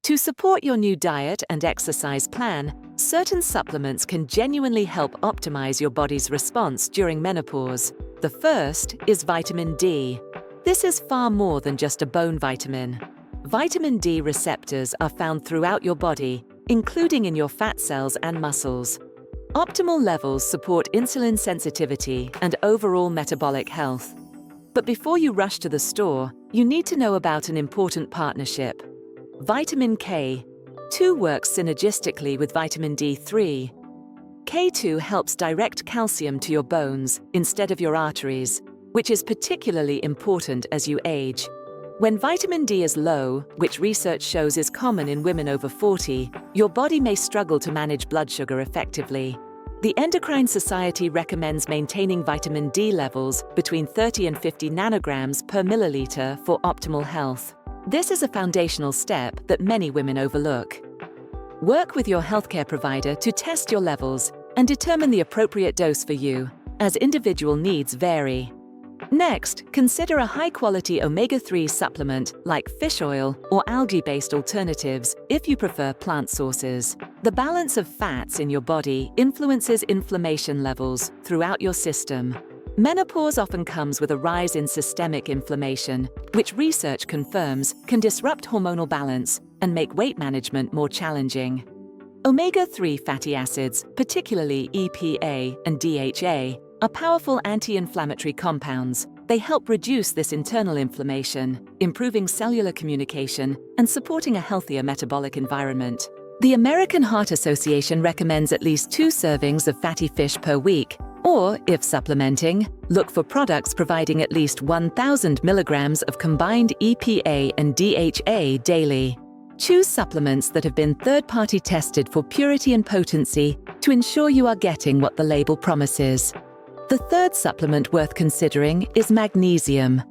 To support your new diet and exercise plan, certain supplements can genuinely help optimize your body's response during menopause. The first is vitamin D. This is far more than just a bone vitamin. Vitamin D receptors are found throughout your body, including in your fat cells and muscles. Optimal levels support insulin sensitivity and overall metabolic health. But before you rush to the store, you need to know about an important partnership. Vitamin K2 works synergistically with vitamin D3. K2 helps direct calcium to your bones instead of your arteries, which is particularly important as you age. When vitamin D is low, which research shows is common in women over 40, your body may struggle to manage blood sugar effectively. The Endocrine Society recommends maintaining vitamin D levels between 30 and 50 nanograms per milliliter for optimal health. This is a foundational step that many women overlook. Work with your healthcare provider to test your levels and determine the appropriate dose for you, as individual needs vary. Next, consider a high-quality omega-3 supplement like fish oil or algae-based alternatives if you prefer plant sources. The balance of fats in your body influences inflammation levels throughout your system. Menopause often comes with a rise in systemic inflammation, which research confirms can disrupt hormonal balance and make weight management more challenging. Omega-3 fatty acids, particularly EPA and DHA, are powerful anti-inflammatory compounds. They help reduce this internal inflammation, improving cellular communication and supporting a healthier metabolic environment. The American Heart Association recommends at least 2 servings of fatty fish per week, or, if supplementing, look for products providing at least 1,000 milligrams of combined EPA and DHA daily. Choose supplements that have been third-party tested for purity and potency to ensure you are getting what the label promises. The third supplement worth considering is magnesium.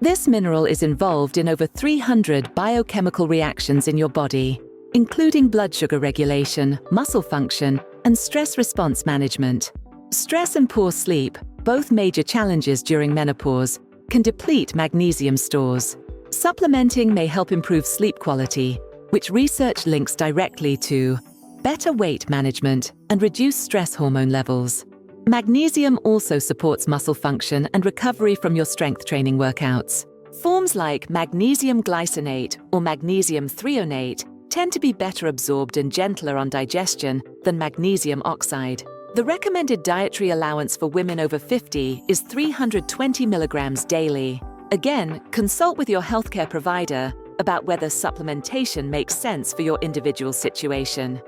This mineral is involved in over 300 biochemical reactions in your body, including blood sugar regulation, muscle function, and stress response management. Stress and poor sleep, both major challenges during menopause, can deplete magnesium stores. Supplementing may help improve sleep quality, which research links directly to better weight management and reduced stress hormone levels. Magnesium also supports muscle function and recovery from your strength training workouts. Forms like magnesium glycinate or magnesium threonate tend to be better absorbed and gentler on digestion than magnesium oxide. The recommended dietary allowance for women over 50 is 320 milligrams daily. Again, consult with your healthcare provider about whether supplementation makes sense for your individual situation.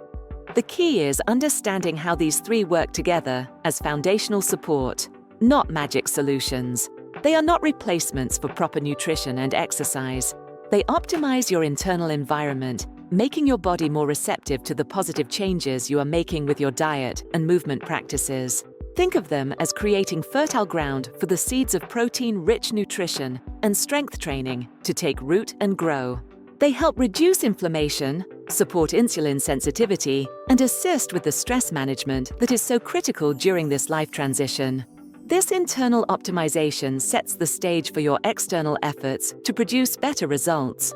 The key is understanding how these 3 work together as foundational support, not magic solutions. They are not replacements for proper nutrition and exercise. They optimize your internal environment, making your body more receptive to the positive changes you are making with your diet and movement practices. Think of them as creating fertile ground for the seeds of protein-rich nutrition and strength training to take root and grow. They help reduce inflammation, support insulin sensitivity, and assist with the stress management that is so critical during this life transition. This internal optimization sets the stage for your external efforts to produce better results.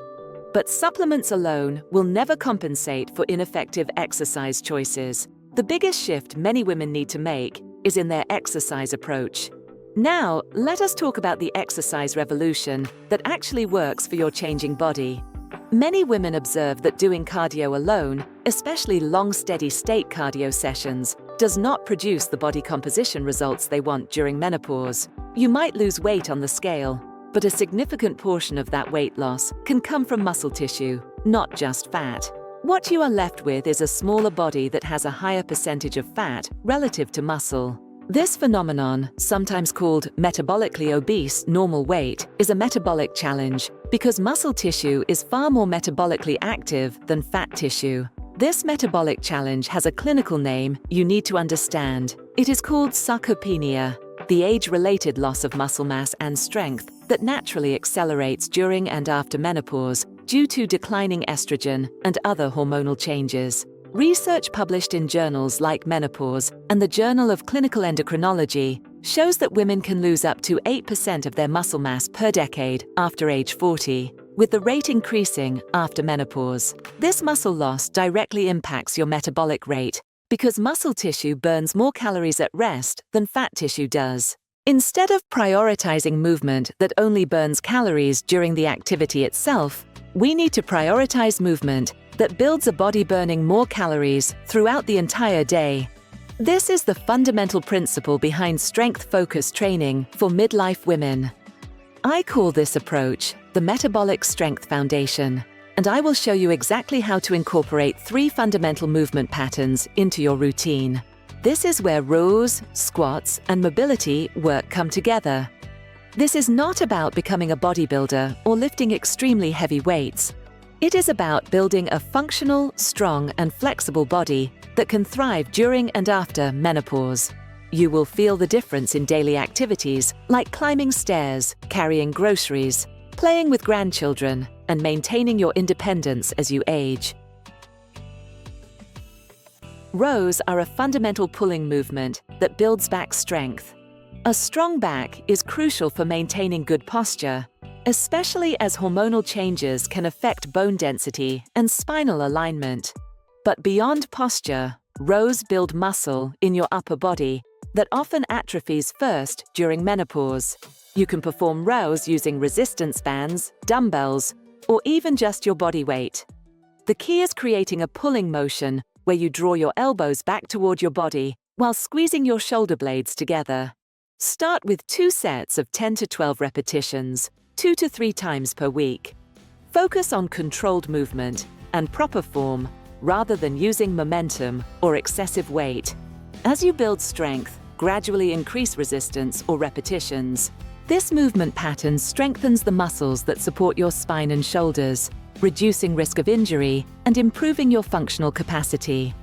But supplements alone will never compensate for ineffective exercise choices. The biggest shift many women need to make is in their exercise approach. Now, let us talk about the exercise revolution that actually works for your changing body. Many women observe that doing cardio alone, especially long steady-state cardio sessions, does not produce the body composition results they want during menopause. You might lose weight on the scale, but a significant portion of that weight loss can come from muscle tissue, not just fat. What you are left with is a smaller body that has a higher percentage of fat relative to muscle. This phenomenon, sometimes called metabolically obese normal weight, is a metabolic challenge because muscle tissue is far more metabolically active than fat tissue. This metabolic challenge has a clinical name you need to understand. It is called sarcopenia, the age-related loss of muscle mass and strength that naturally accelerates during and after menopause due to declining estrogen and other hormonal changes. Research published in journals like Menopause and the Journal of Clinical Endocrinology shows that women can lose up to 8% of their muscle mass per decade after age 40. with the rate increasing after menopause. This muscle loss directly impacts your metabolic rate because muscle tissue burns more calories at rest than fat tissue does. Instead of prioritizing movement that only burns calories during the activity itself, we need to prioritize movement that builds a body burning more calories throughout the entire day. This is the fundamental principle behind strength-focused training for midlife women. I call this approach the Metabolic Strength Foundation, and I will show you exactly how to incorporate 3 fundamental movement patterns into your routine. This is where rows, squats, and mobility work come together. This is not about becoming a bodybuilder or lifting extremely heavy weights. It is about building a functional, strong, and flexible body that can thrive during and after menopause. You will feel the difference in daily activities like climbing stairs, carrying groceries, playing with grandchildren, and maintaining your independence as you age. Rows are a fundamental pulling movement that builds back strength. A strong back is crucial for maintaining good posture, especially as hormonal changes can affect bone density and spinal alignment. But beyond posture, rows build muscle in your upper body that often atrophies first during menopause. You can perform rows using resistance bands, dumbbells, or even just your body weight. The key is creating a pulling motion where you draw your elbows back toward your body while squeezing your shoulder blades together. Start with 2 sets of 10 to 12 repetitions, 2 to 3 times per week. Focus on controlled movement and proper form rather than using momentum or excessive weight. As you build strength, gradually increase resistance or repetitions. This movement pattern strengthens the muscles that support your spine and shoulders, reducing risk of injury and improving your functional capacity.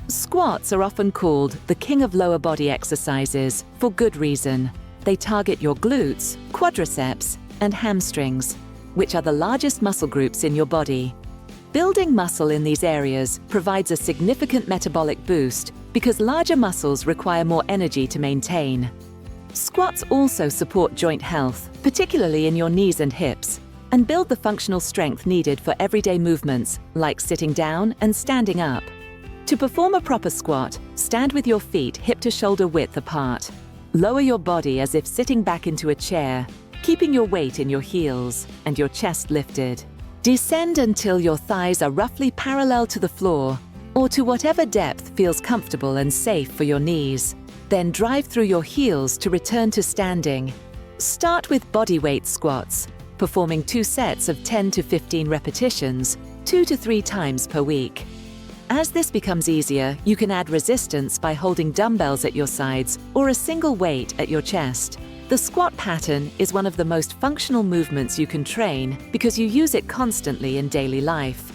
Squats are often called the king of lower body exercises for good reason. They target your glutes, quadriceps, and hamstrings, which are the largest muscle groups in your body. Building muscle in these areas provides a significant metabolic boost because larger muscles require more energy to maintain. Squats also support joint health, particularly in your knees and hips, and build the functional strength needed for everyday movements like sitting down and standing up. To perform a proper squat, stand with your feet hip to shoulder width apart. Lower your body as if sitting back into a chair, keeping your weight in your heels and your chest lifted. Descend until your thighs are roughly parallel to the floor or to whatever depth feels comfortable and safe for your knees. Then drive through your heels to return to standing. Start with bodyweight squats, performing 2 sets of 10 to 15 repetitions, 2 to 3 times per week. As this becomes easier, you can add resistance by holding dumbbells at your sides or a single weight at your chest. The squat pattern is one of the most functional movements you can train because you use it constantly in daily life.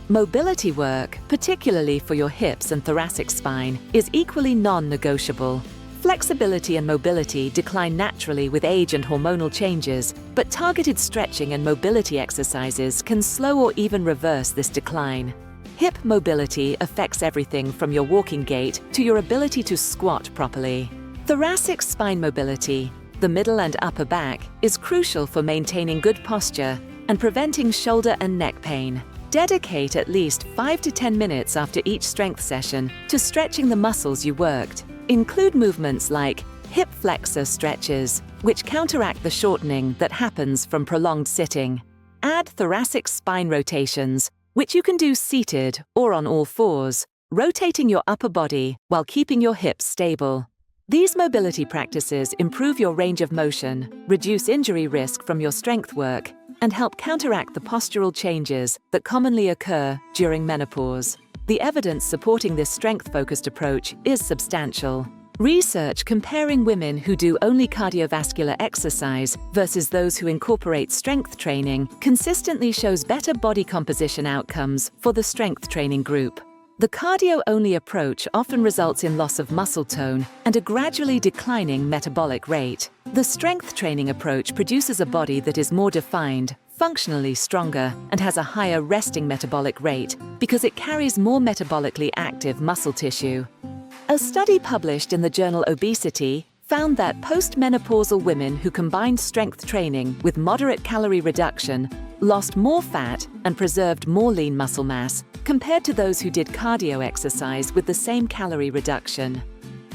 Mobility work, particularly for your hips and thoracic spine, is equally non-negotiable. Flexibility and mobility decline naturally with age and hormonal changes, but targeted stretching and mobility exercises can slow or even reverse this decline. Hip mobility affects everything from your walking gait to your ability to squat properly. Thoracic spine mobility, the middle and upper back, is crucial for maintaining good posture and preventing shoulder and neck pain. Dedicate at least 5 to 10 minutes after each strength session to stretching the muscles you worked. Include movements like hip flexor stretches, which counteract the shortening that happens from prolonged sitting. Add thoracic spine rotations, which you can do seated or on all fours, rotating your upper body while keeping your hips stable. These mobility practices improve your range of motion, reduce injury risk from your strength work, and help counteract the postural changes that commonly occur during menopause. The evidence supporting this strength-focused approach is substantial. Research comparing women who do only cardiovascular exercise versus those who incorporate strength training consistently shows better body composition outcomes for the strength training group. The cardio-only approach often results in loss of muscle tone and a gradually declining metabolic rate. The strength training approach produces a body that is more defined, functionally stronger, and has a higher resting metabolic rate because it carries more metabolically active muscle tissue. A study published in the journal Obesity found that postmenopausal women who combined strength training with moderate calorie reduction lost more fat and preserved more lean muscle mass compared to those who did cardio exercise with the same calorie reduction.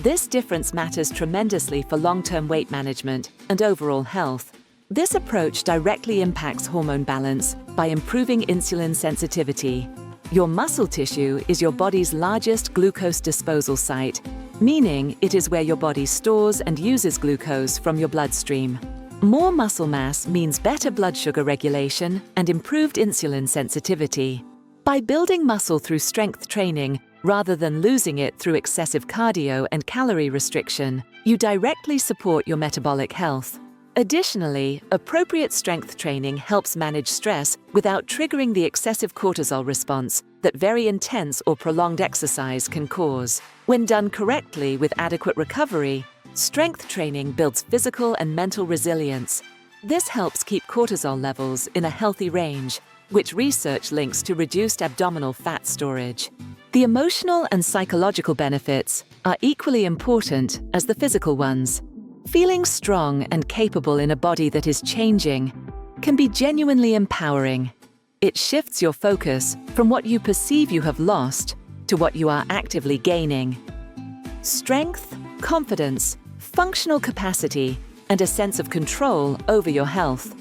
This difference matters tremendously for long-term weight management and overall health. This approach directly impacts hormone balance by improving insulin sensitivity. Your muscle tissue is your body's largest glucose disposal site, meaning it is where your body stores and uses glucose from your bloodstream. More muscle mass means better blood sugar regulation and improved insulin sensitivity. By building muscle through strength training, rather than losing it through excessive cardio and calorie restriction, you directly support your metabolic health. Additionally, appropriate strength training helps manage stress without triggering the excessive cortisol response that very intense or prolonged exercise can cause. When done correctly with adequate recovery, strength training builds physical and mental resilience. This helps keep cortisol levels in a healthy range, which research links to reduced abdominal fat storage. The emotional and psychological benefits are equally important as the physical ones. Feeling strong and capable in a body that is changing can be genuinely empowering. It shifts your focus from what you perceive you have lost to what you are actively gaining. Strength, confidence, functional capacity, and a sense of control over your health.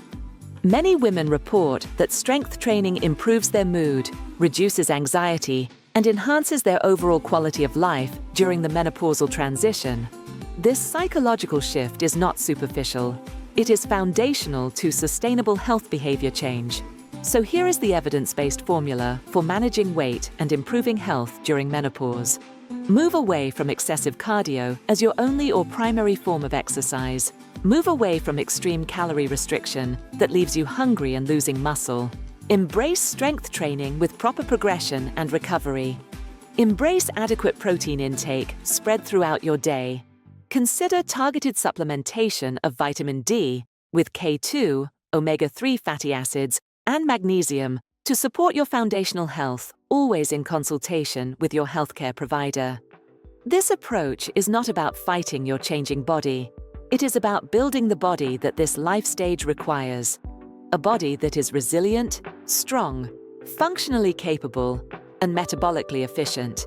Many women report that strength training improves their mood, reduces anxiety, and enhances their overall quality of life during the menopausal transition. This psychological shift is not superficial. It is foundational to sustainable health behavior change. So here is the evidence-based formula for managing weight and improving health during menopause. Move away from excessive cardio as your only or primary form of exercise. Move away from extreme calorie restriction that leaves you hungry and losing muscle. Embrace strength training with proper progression and recovery. Embrace adequate protein intake spread throughout your day. Consider targeted supplementation of vitamin D with K2, omega-3 fatty acids, and magnesium to support your foundational health, always in consultation with your healthcare provider. This approach is not about fighting your changing body. It is about building the body that this life stage requires. A body that is resilient, strong, functionally capable, and metabolically efficient.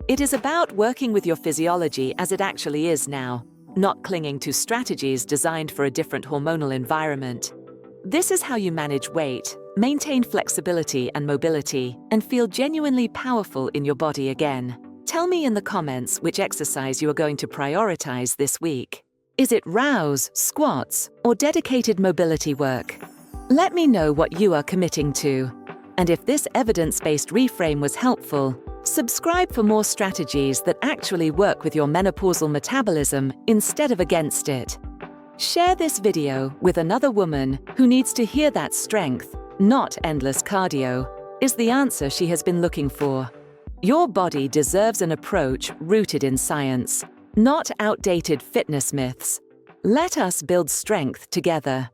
It is about working with your physiology as it actually is now, not clinging to strategies designed for a different hormonal environment. This is how you manage weight, maintain flexibility and mobility, and feel genuinely powerful in your body again. Tell me in the comments which exercise you are going to prioritize this week. Is it rows, squats, or dedicated mobility work? Let me know what you are committing to. And if this evidence-based reframe was helpful, subscribe for more strategies that actually work with your menopausal metabolism instead of against it. Share this video with another woman who needs to hear that strength, not endless cardio, is the answer she has been looking for. Your body deserves an approach rooted in science, not outdated fitness myths. Let us build strength together.